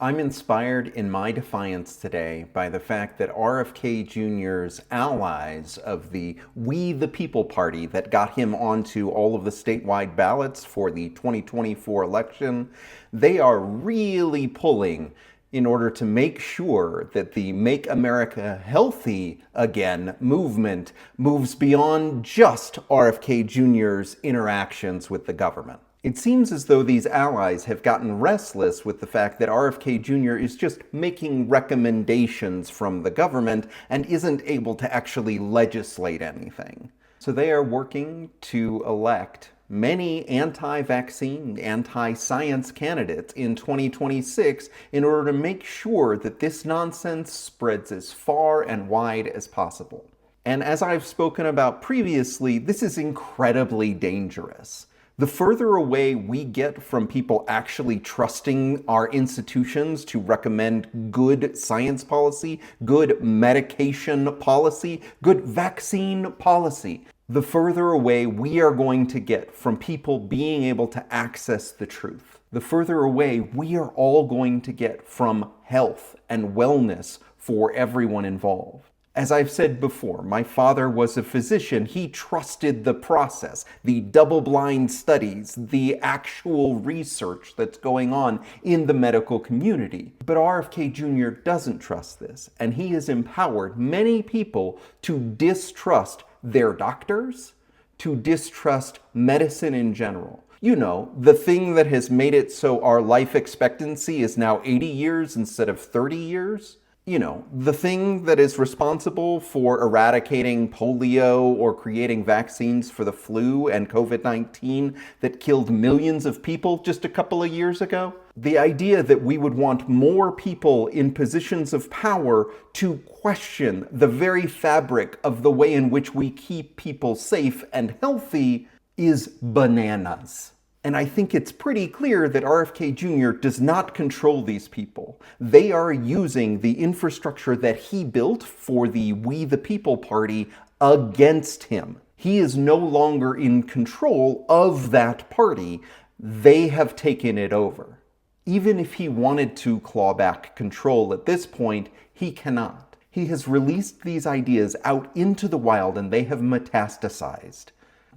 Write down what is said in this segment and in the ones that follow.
I'm inspired in my defiance today by the fact that RFK Jr.'s allies of the We the People Party that got him onto all of the statewide ballots for the 2024 election, they are really pulling in order to make sure that the Make America Healthy Again movement moves beyond just RFK Jr.'s interactions with the government. It seems as though these allies have gotten restless with the fact that RFK Jr. is just making recommendations from the government and isn't able to actually legislate anything. So they are working to elect many anti-vaccine, anti-science candidates in 2026 in order to make sure that this nonsense spreads as far and wide as possible. And as I've spoken about previously, this is incredibly dangerous. The further away we get from people actually trusting our institutions to recommend good science policy, good medication policy, good vaccine policy, the further away we are going to get from people being able to access the truth. The further away we are all going to get from health and wellness for everyone involved. As I've said before, my father was a physician. He trusted the process, the double-blind studies, the actual research that's going on in the medical community. But RFK Jr. doesn't trust this, and he has empowered many people to distrust their doctors, to distrust medicine in general. You know, the thing that has made it so our life expectancy is now 80 years instead of 30 years. You know, the thing that is responsible for eradicating polio or creating vaccines for the flu and COVID-19 that killed millions of people just a couple of years ago. The idea that we would want more people in positions of power to question the very fabric of the way in which we keep people safe and healthy is bananas. And I think it's pretty clear that RFK Jr. does not control these people. They are using the infrastructure that he built for the We the People Party against him. He is no longer in control of that party. They have taken it over. Even if he wanted to claw back control at this point, he cannot. He has released these ideas out into the wild and they have metastasized.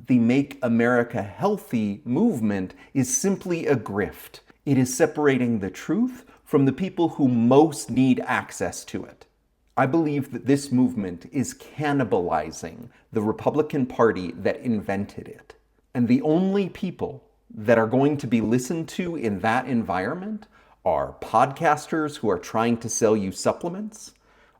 The Make America Healthy movement is simply a grift. It is separating the truth from the people who most need access to it. I believe that this movement is cannibalizing the Republican Party that invented it. And the only people that are going to be listened to in that environment are podcasters who are trying to sell you supplements,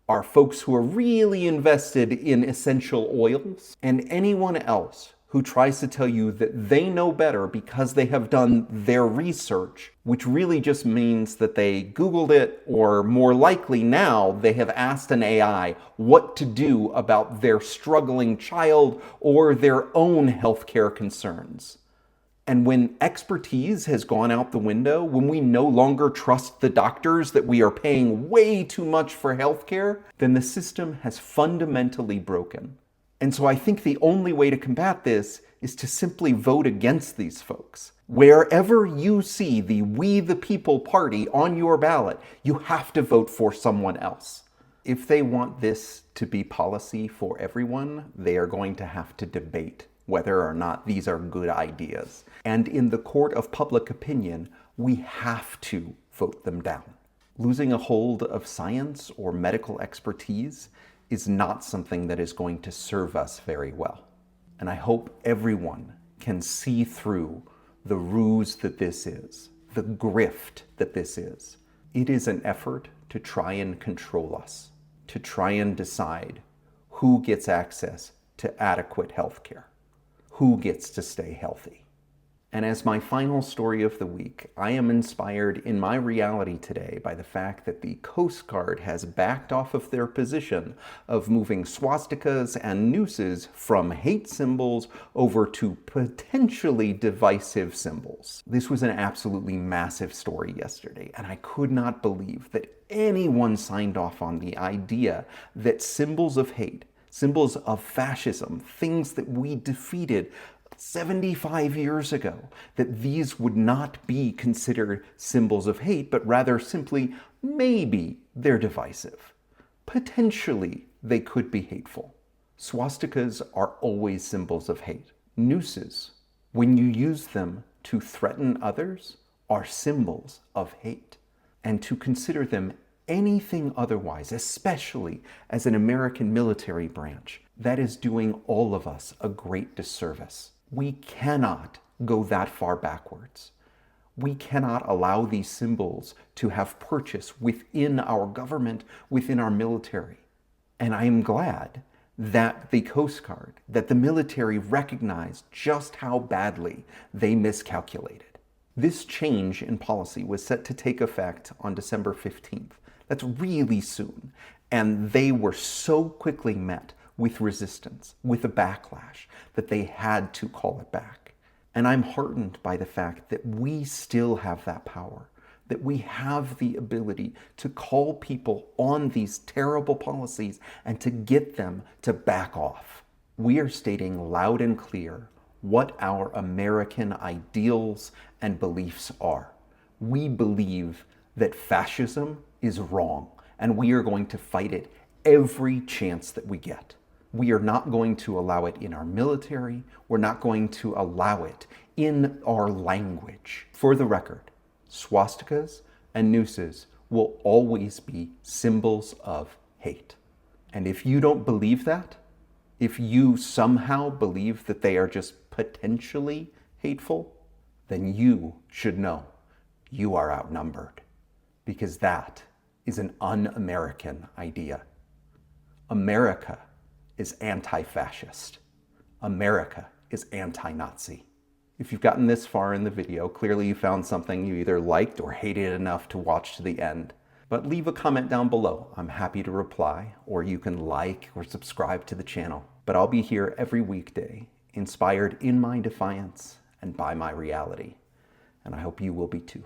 are folks who are really invested in essential oils, and anyone else who tries to tell you that they know better because they have done their research, which really just means that they Googled it, or more likely now, they have asked an AI what to do about their struggling child or their own healthcare concerns. And when expertise has gone out the window, when we no longer trust the doctors that we are paying way too much for healthcare, then the system has fundamentally broken. And so I think the only way to combat this is to simply vote against these folks. Wherever you see the We the People Party on your ballot, you have to vote for someone else. If they want this to be policy for everyone, they are going to have to debate whether or not these are good ideas. And in the court of public opinion, we have to vote them down. Losing a hold of science or medical expertise is not something that is going to serve us very well. And I hope everyone can see through the ruse that this is, the grift that this is. It is an effort to try and control us, to try and decide who gets access to adequate health care, who gets to stay healthy. And as my final story of the week, I am inspired in my reality today by the fact that the Coast Guard has backed off of their position of moving swastikas and nooses from hate symbols over to potentially divisive symbols. This was an absolutely massive story yesterday, and I could not believe that anyone signed off on the idea that symbols of hate, symbols of fascism, things that we defeated 75 years ago that these would not be considered symbols of hate, but rather simply maybe they're divisive. Potentially, they could be hateful. Swastikas are always symbols of hate. Nooses, when you use them to threaten others, are symbols of hate. And to consider them anything otherwise, especially as an American military branch, that is doing all of us a great disservice. We cannot go that far backwards. We cannot allow these symbols to have purchase within our government, within our military. And I am glad that the Coast Guard, that the military recognized just how badly they miscalculated. This change in policy was set to take effect on December 15th. That's really soon. And they were so quickly met with resistance, with a backlash, that they had to call it back. And I'm heartened by the fact that we still have that power, that we have the ability to call people on these terrible policies and to get them to back off. We are stating loud and clear what our American ideals and beliefs are. We believe that fascism is wrong, and we are going to fight it every chance that we get. We are not going to allow it in our military. We're not going to allow it in our language. For the record, swastikas and nooses will always be symbols of hate. And if you don't believe that, if you somehow believe that they are just potentially hateful, then you should know you are outnumbered, because that is an un-American idea. America is anti-fascist. America is anti-Nazi. If you've gotten this far in the video, clearly you found something you either liked or hated enough to watch to the end. But leave a comment down below. I'm happy to reply, or you can like or subscribe to the channel. But I'll be here every weekday, inspired in my defiance and by my reality. And I hope you will be too.